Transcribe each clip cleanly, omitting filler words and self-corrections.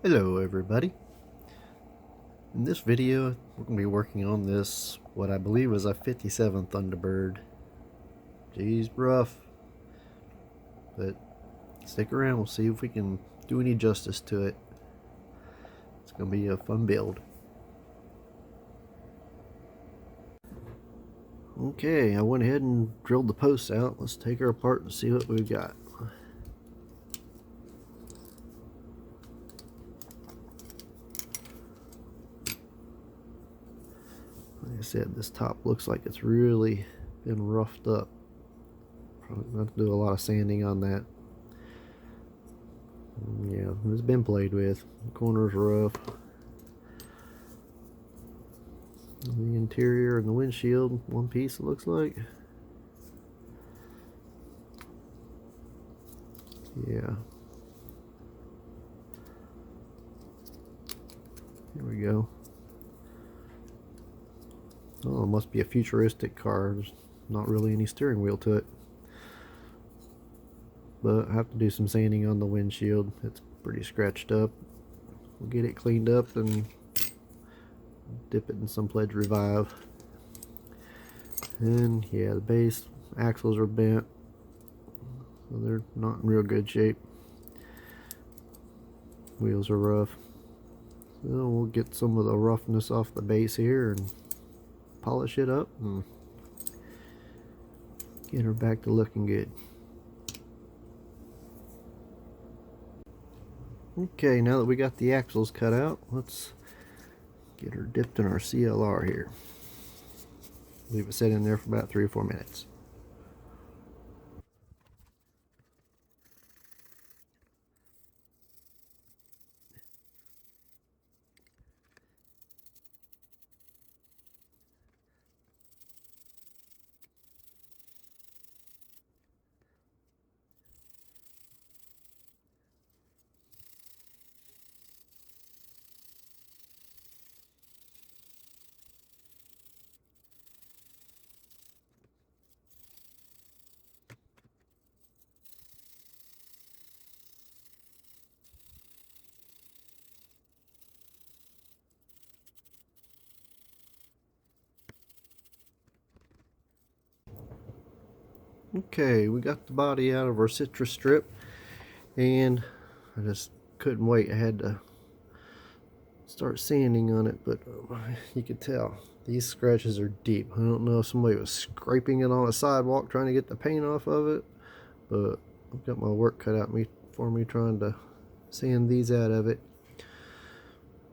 Hello everybody. In this video we're going to be working on this, what I believe is a 57 Thunderbird. Geez, rough, but stick around, we'll see if we can do any justice to it. It's going to be a fun build. Okay, I went ahead and drilled the posts out. Let's take her apart and see what we've got. Like I said, this top looks like it's really been roughed up. Probably going to have to do a lot of sanding on that. Yeah, it's been played with. The corners rough. The interior and the windshield, one piece it looks like. Yeah. Here we go. Oh, it must be a futuristic car. There's not really any steering wheel to it. But I have to do some sanding on the windshield. It's pretty scratched up. We'll get it cleaned up and dip it in some Pledge Revive. And yeah, the base axles are bent, so they're not in real good shape. Wheels are rough. So we'll get some of the roughness off the base here and polish it up and get her back to looking good. Okay, now that we got the axles cut out, let's get her dipped in our CLR here. Leave it sit in there for about 3 or 4 minutes. Okay, we got the body out of our citrus strip, and I just couldn't wait. I had to start sanding on it, but you could tell these scratches are deep. I don't know if somebody was scraping it on a sidewalk trying to get the paint off of it, but I've got my work cut out for me trying to sand these out of it.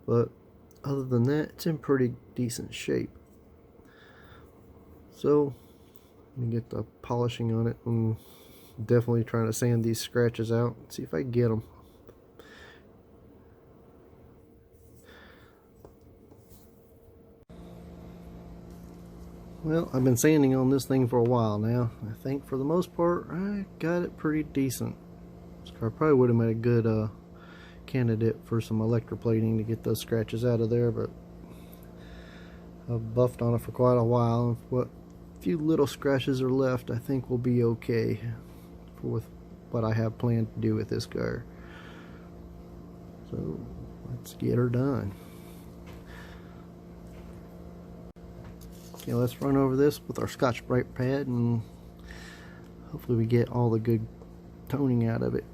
But other than that, it's in pretty decent shape. So let me get the polishing on it and definitely trying to sand these scratches out. See if I can get them. Well, I've been sanding on this thing for a while now. I think for the most part, I got it pretty decent. This car probably would have made a good candidate for some electroplating to get those scratches out of there, but I've buffed on it for quite a while. And what few little scratches are left, I think will be okay with what I have planned to do with this car. So let's get her done. Okay, let's run over this with our Scotch-Brite pad and hopefully we get all the good toning out of it.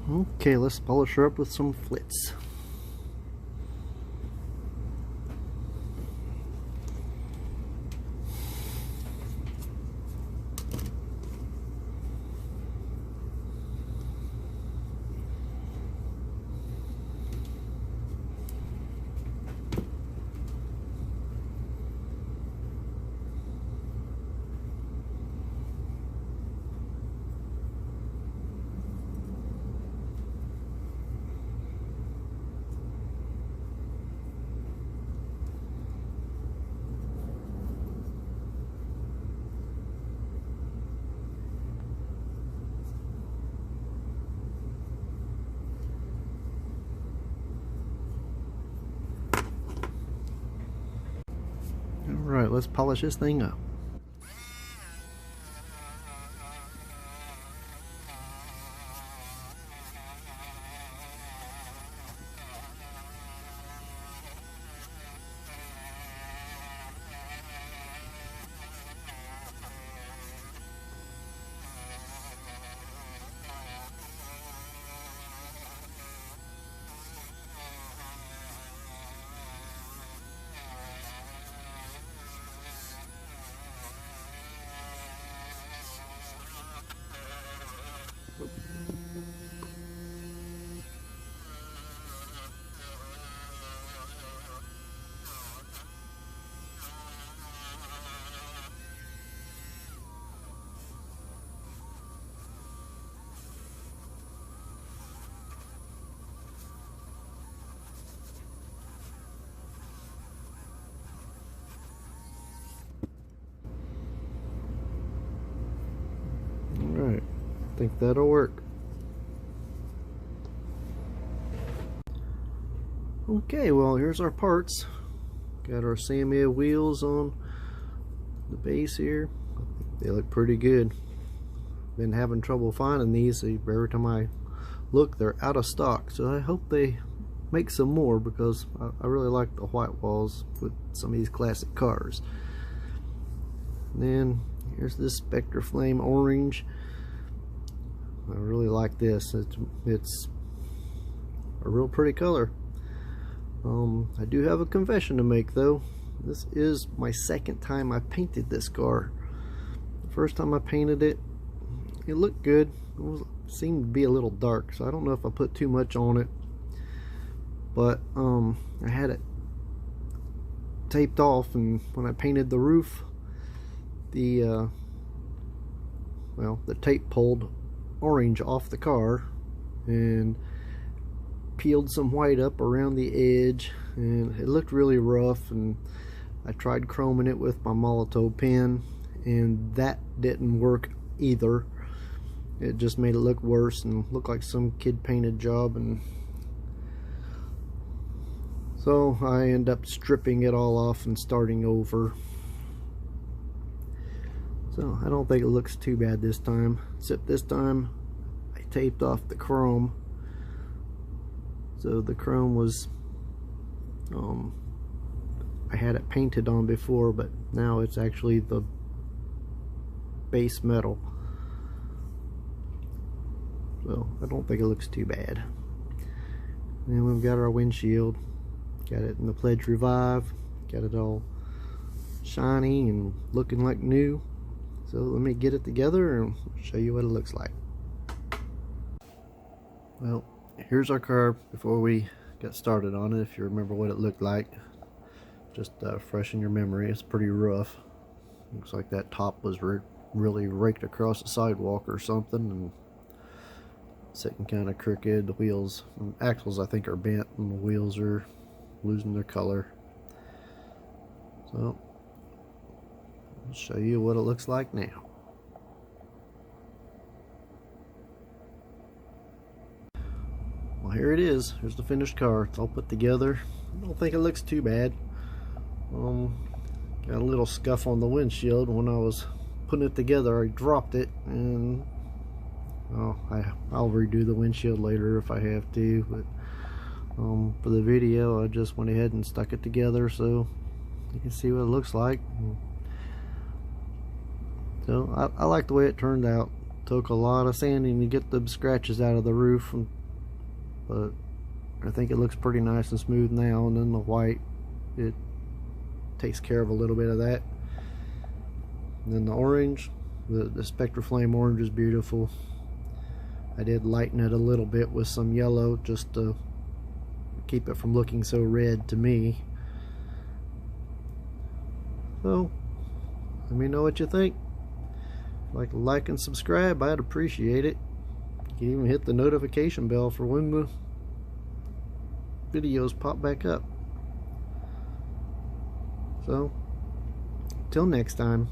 Okay, let's polish her up with some flitz. Alright, let's polish this thing up. Alright, I think that'll work. Okay, well, here's our parts. Got our Samia wheels on the base here. They look pretty good. Been having trouble finding these. Every time I look, they're out of stock. So I hope they make some more, because I really like the white walls with some of these classic cars. And then here's this Spectre Flame Orange. I really like this. It's a real pretty color. I do have a confession to make though. This is my second time I painted this car. The first time I painted it, it looked good. It seemed to be a little dark, so I don't know if I put too much on it. But I had it taped off, and when I painted the roof, the tape pulled orange off the car and peeled some white up around the edge, and it looked really rough. And I tried chroming it with my Molotow pen, and that didn't work either. It just made it look worse and look like some kid painted job. And so I end up stripping it all off and starting over. So I don't think it looks too bad this time, except this time I taped off the chrome. So the chrome was, I had it painted on before, but now it's actually the base metal. So I don't think it looks too bad. And then we've got our windshield. Got it in the Pledge Revive. Got it all shiny and looking like new. So let me get it together and show you what it looks like. Well, here's our car before we got started on it. If you remember what it looked like, just fresh in your memory. It's pretty rough. Looks like that top was really raked across the sidewalk or something, and sitting kind of crooked. The wheels and axles I think are bent, and the wheels are losing their color. So I'll show you what it looks like now. Well, here it is. Here's the finished car. It's all put together. I don't think it looks too bad. Got a little scuff on the windshield. When I was putting it together, I dropped it, and I'll redo the windshield later if I have to. But for the video, I just went ahead and stuck it together so you can see what it looks like. So I like the way it turned out. Took a lot of sanding to get the scratches out of the roof, but I think it looks pretty nice and smooth now. And then the white, it takes care of a little bit of that. And then the orange, the Spectraflame orange is beautiful. I did lighten it a little bit with some yellow just to keep it from looking so red to me. So let me know what you think. If you'd like and subscribe, I'd appreciate it. You can even hit the notification bell for when the videos pop back up. So till next time.